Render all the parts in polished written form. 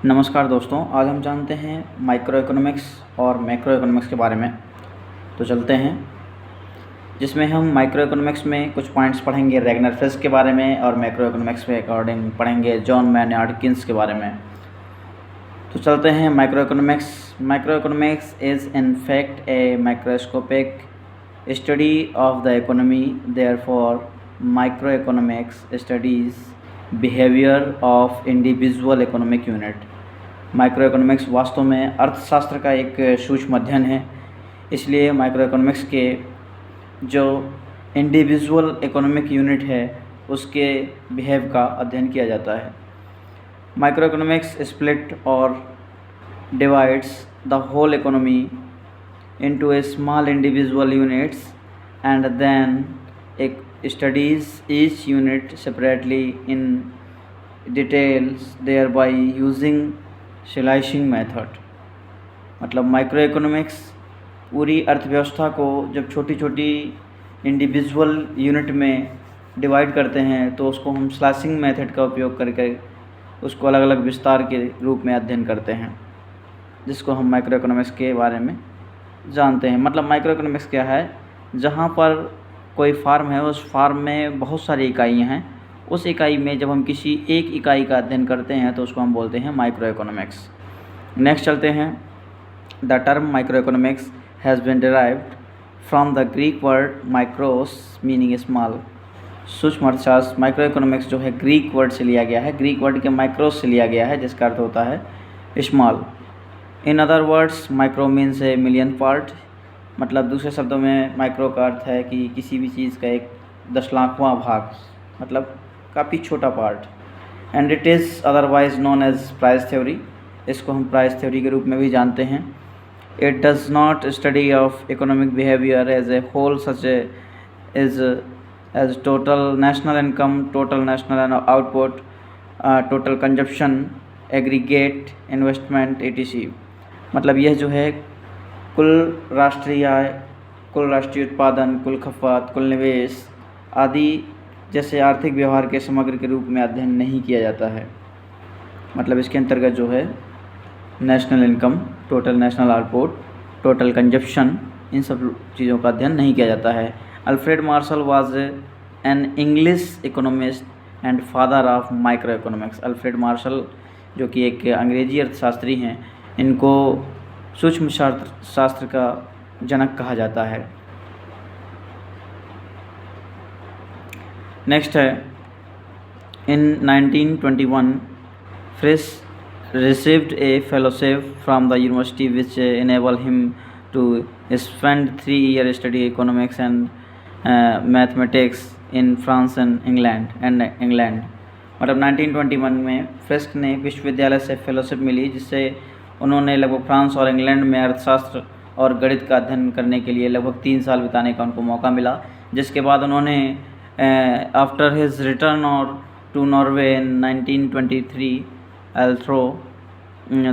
नमस्कार दोस्तों, आज हम जानते हैं माइक्रो इकोनॉमिक्स और मैक्रो इकोनॉमिक्स के बारे में। तो चलते हैं, जिसमें हम माइक्रो इकोनॉमिक्स में कुछ पॉइंट्स पढ़ेंगे रैगनर फ्रिश के बारे में, और मैक्रो इकोनॉमिक्स के अकॉर्डिंग पढ़ेंगे जॉन मैन्यार्ड किन्स के बारे में। तो चलते हैं micro economics. Micro economics is in fact A microscopic study of the economy, therefore micro economics studies behaviour of individual economic unit. Micro economics वास्तव में अर्थशास्त्र का एक सूक्ष्म अध्ययन है, इसलिए माइक्रो इकोनॉमिक्स के जो इंडिविजुअल इकोनॉमिक यूनिट है उसके बिहेव का अध्ययन किया जाता है। माइक्रो इकोनॉमिक्स स्प्लिट और divides the whole economy into a small individual units and then it studies each unit separately in details, thereby using slicing method। मतलब माइक्रो इकोनॉमिक्स पूरी अर्थव्यवस्था को जब छोटी छोटी इंडिविजुअल यूनिट में डिवाइड करते हैं तो उसको हम स्लाइसिंग मेथड का उपयोग करके उसको अलग अलग विस्तार के रूप में अध्ययन करते हैं, जिसको हम माइक्रो इकोनॉमिक्स के बारे में जानते हैं। मतलब माइक्रो इकोनॉमिक्स क्या है, जहाँ पर कोई फार्म है उस फार्म में बहुत सारी इकाइयाँ हैं, उस इकाई में जब हम किसी एक इकाई का अध्ययन करते हैं तो उसको हम बोलते हैं माइक्रो इकोनॉमिक्स। नेक्स्ट चलते हैं। The term micro economics has been derived from the Greek word micros meaning small. सूक्ष्म अर्थशास्त्र माइक्रो इकोनॉमिक्स जो है ग्रीक वर्ड से लिया गया है, ग्रीक वर्ड के माइक्रोस से लिया गया है, जिसका अर्थ होता है small. In other words micro means a million part. मतलब दूसरे शब्दों में माइक्रो का अर्थ है कि किसी भी चीज़ का एक 10,00,000वां भाग, मतलब काफ़ी छोटा part. And it is otherwise known as price theory. इसको हम प्राइस थ्योरी के रूप में भी जानते हैं। It does not study of economic behaviour as a whole such as total national income, total national output, total consumption, aggregate investment etc। मतलब यह जो है कुल राष्ट्रीय आय, कुल राष्ट्रीय उत्पादन, कुल खपत, कुल निवेश आदि जैसे आर्थिक व्यवहार के समग्र के रूप में अध्ययन नहीं किया जाता है। मतलब इसके अंतर्गत जो है national income, total national output, total consumption, इन सब चीज़ों का अध्ययन नहीं किया जाता है। Alfred Marshall was an English economist and father of micro economics. Alfred Marshall जो कि एक अंग्रेजी अर्थशास्त्री हैं, इनको सूक्ष्म शास्त्र का जनक कहा जाता है। नेक्स्ट है, इन 1921 फ्रिश received a fellowship from the university which enabled him to spend 3 years study economics and mathematics in France and England। मतलब 1921 में फ्रिस्क ने विश्वविद्यालय से फेलोशिप मिली, जिससे उन्होंने लगभग फ्रांस और इंग्लैंड में अर्थशास्त्र और गणित का अध्ययन करने के लिए लगभग 3 साल बिताने का उनको मौका मिला। जिसके बाद उन्होंने आफ्टर हिज रिटर्न और to Norway in 1923 although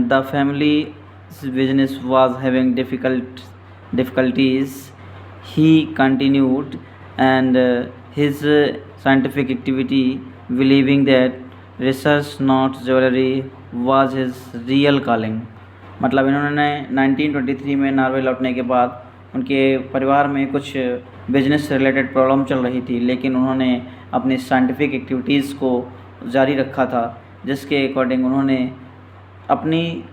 the family's business was having difficulties, he continued and his scientific activity, believing that research not jewelry was his real calling। मतलब इन्होंने 1923 में नॉर्वे लौटने के बाद उनके परिवार में कुछ बिजनेस से रिलेटेड प्रॉब्लम चल रही थी, लेकिन उन्होंने अपनी साइंटिफिक एक्टिविटीज़ को जारी रखा था, जिसके अकॉर्डिंग उन्होंने अपनी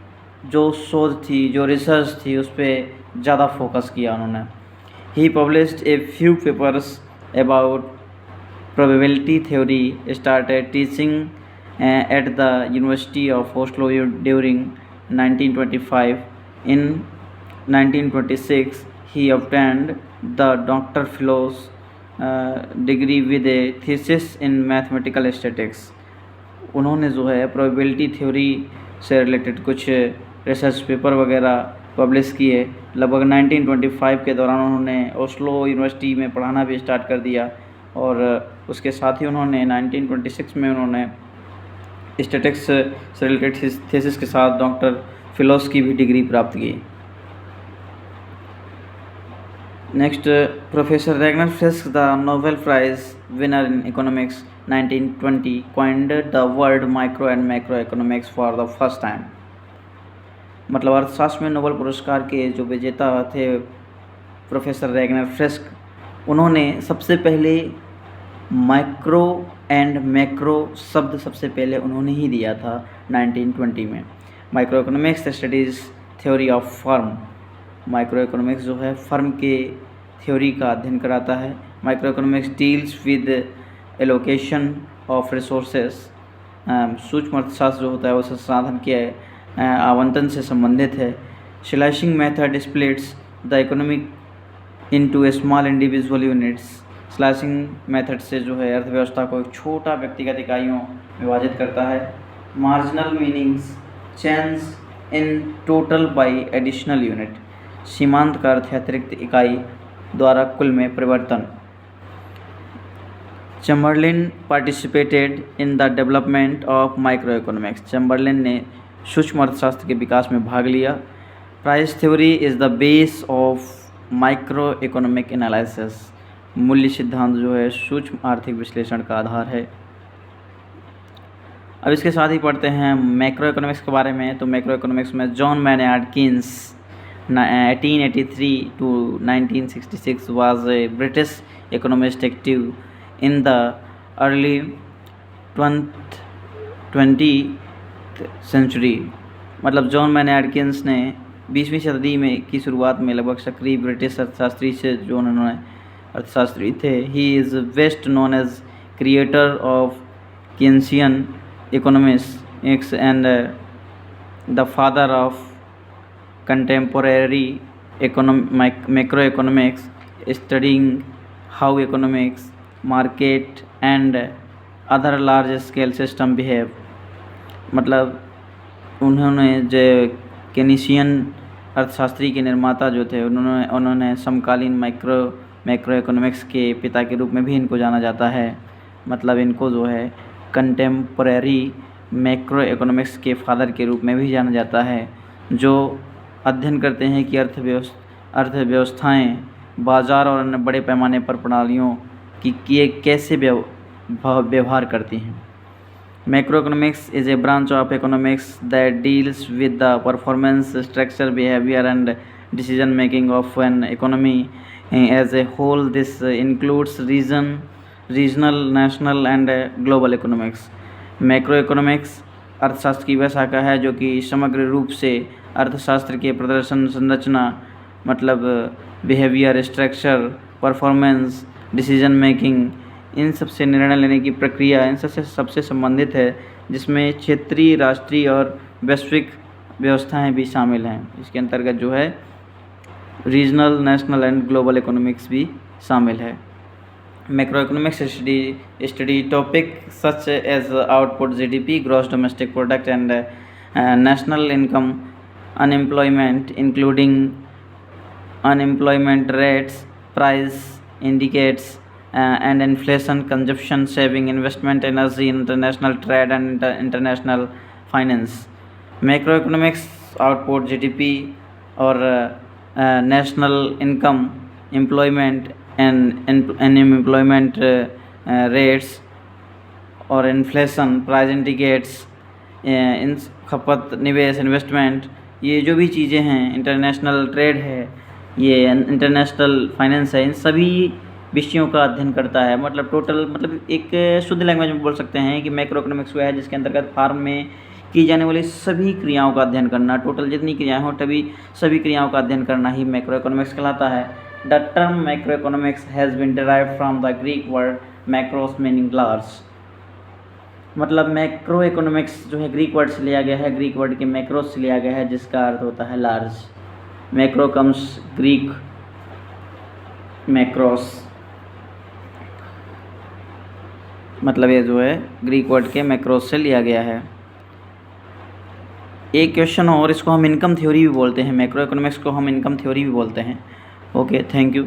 जो शोध थी, जो रिसर्च थी, उस पर ज़्यादा फोकस किया उन्होंने। He published a few papers about probability theory, started teaching at the University of Oslo during 1925। In 1926 he obtained the doctor philos degree with a thesis in mathematical statics. उन्होंने जो है probability theory से related कुछ research paper वगैरह publish किए। लगभग 1925 के दौरान उन्होंने ओस्लो यूनिवर्सिटी में पढ़ाना भी स्टार्ट कर दिया, और उसके साथ ही उन्होंने 1926 में उन्होंने स्टैटिक्स से रिलेटेड थीसिस के साथ डॉक्टर फिलोस की भी डिग्री प्राप्त की। Next, Professor Ragnar Frisch, the Nobel Prize winner in economics 1920, coined the word micro and macroeconomics for the first time. मतलब अर्थशास्त्र में नोबेल पुरस्कार के जो विजेता थे प्रोफेसर रैगनर फ्रिस्क, उन्होंने सबसे पहले माइक्रो एंड मैक्रो शब्द सबसे पहले उन्होंने ही दिया था 1920 में। Micro economics studies theory of firm, micro economics जो है फर्म के थ्योरी का अध्ययन कराता है। Micro economics deals with allocation of resources, सूक्ष्म अर्थशास्त्र जो होता है वो संसाधन के आवंटन से संबंधित है। Slicing method splits the economic into small individual units, slicing method से जो है अर्थव्यवस्था को एक छोटा व्यक्तिगत इकाइयों में विभाजित करता है। Marginal meanings change in total bye additional unit, सीमांत का अर्थ है अतिरिक्त इकाई द्वारा कुल में परिवर्तन। Chamberlain participated in the development of micro economics, Chamberlain ने सूक्ष्म अर्थशास्त्र के विकास में भाग लिया। Price theory is the base of micro economic analysis, मूल्य सिद्धांत जो है सूक्ष्म आर्थिक विश्लेषण का आधार है। अब इसके साथ ही पढ़ते हैं मैक्रो इकोनॉमिक्स के बारे में। तो मैक्रो इकोनॉमिक्स में John Maynard Keynes 1883 to 1966 was a British economist active in the early 20th century। मतलब जॉन मैनार्ड कीन्स ने 20वीं शताब्दी में की शुरुआत में लगभग सक्रिय ब्रिटिश अर्थशास्त्री से जो उन्होंने अर्थशास्त्री थे। He is best known as creator of Keynesian economics and the father of contemporary macroeconomics, studying how economics, market and other large scale system behave। मतलब उन्होंने जो केनीशियन अर्थशास्त्री के निर्माता जो थे उन्होंने समकालीन मैक्रो इकोनॉमिक्स के पिता के रूप में भी इनको जाना जाता है। मतलब इनको जो है कंटेम्पोरेरी मैक्रो इकोनॉमिक्स के फादर के रूप में भी जाना जाता है, जो अध्ययन करते हैं कि अर्थव्यवस्थाएं बाज़ार और अन्य बड़े पैमाने पर प्रणालियों की कैसे व्यवहार करती हैं। Macro economics is a branch of economics that deals with the performance, structure, behaviour and decision making of an economy as a whole. This includes regional, national and global economics. Macro economics अर्थशास्त्र की वह शाखा है जो कि समग्र रूप से अर्थशास्त्र के प्रदर्शन, संरचना, मतलब behaviour, structure, performance, decision making, इन सबसे निर्णय लेने की प्रक्रिया, इन सबसे संबंधित है, जिसमें क्षेत्रीय, राष्ट्रीय और वैश्विक व्यवस्थाएं भी शामिल हैं। इसके अंतर्गत जो है regional, national and global economics भी शामिल है। Macroeconomics study topic such as output, GDP, gross domestic product and national income, unemployment including unemployment rates, price indicates and inflation, consumption, saving, investment, energy, international trade and international finance। Macroeconomics output, GDP और national income, employment and unemployment rates और inflation, price indicates, इन खपत, निवेश, investment, ये जो भी चीज़ें हैं, international trade है, ये इंटरनेशनल फाइनेंस है, इन सभी विषयों का अध्ययन करता है। मतलब टोटल, मतलब एक शुद्ध लैंग्वेज में बोल सकते हैं कि मैक्रो इकोनॉमिक्स वो है जिसके अंतर्गत फार्म में की जाने वाली सभी क्रियाओं का अध्ययन करना, टोटल जितनी क्रियाएँ हों तभी सभी क्रियाओं का अध्ययन करना ही मैक्रो इकोनॉमिक्स कहलाता है। The term macroeconomics has been derived from the Greek word macros meaning large। मतलब मैक्रो इकोनॉमिक्स जो है ग्रीक वर्ड से लिया गया है, ग्रीक वर्ड के मैक्रोस से लिया गया है जिसका अर्थ होता है large. Macro comes Greek macros, मतलब ये जो है ग्रीक वर्ड के मैक्रोस से लिया गया है। एक क्वेश्चन और, इसको हम इनकम थ्योरी भी बोलते हैं, मैक्रो इकोनॉमिक्स को हम इनकम थ्योरी भी बोलते हैं। Okay, thank you.